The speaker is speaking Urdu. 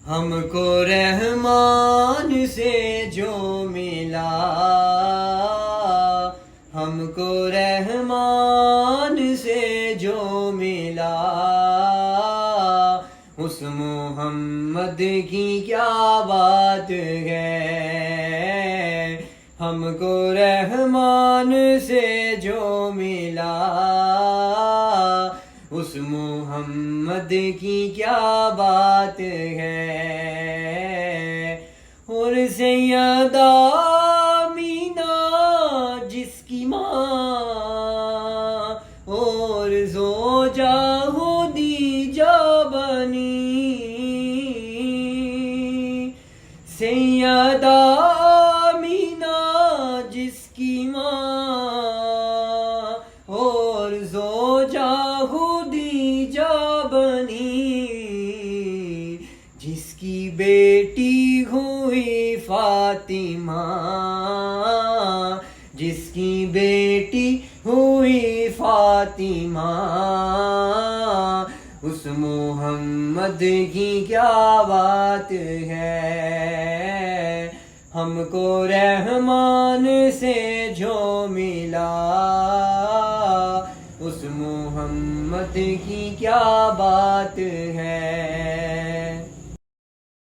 ہم کو رحمان سے جو ملا، ہم کو رحمان سے جو ملا، اس محمد کی کیا بات ہے۔ ہم کو رحمان سے جو ملا، اس محمد کی کیا بات ہے۔ اور سیدہ آمینہ جس کی ماں اور زوجہ خدیجہ بنی، سیدہ آمینہ جس کی ماں اور زوجہ خدیجہ بنی، جس کی بیٹی ہوئی فاطمہ، جس کی بیٹی ہوئی فاطمہ، اس محمد کی کیا بات ہے۔ ہم کو رحمان سے جو ملا، اس محمد کی کیا بات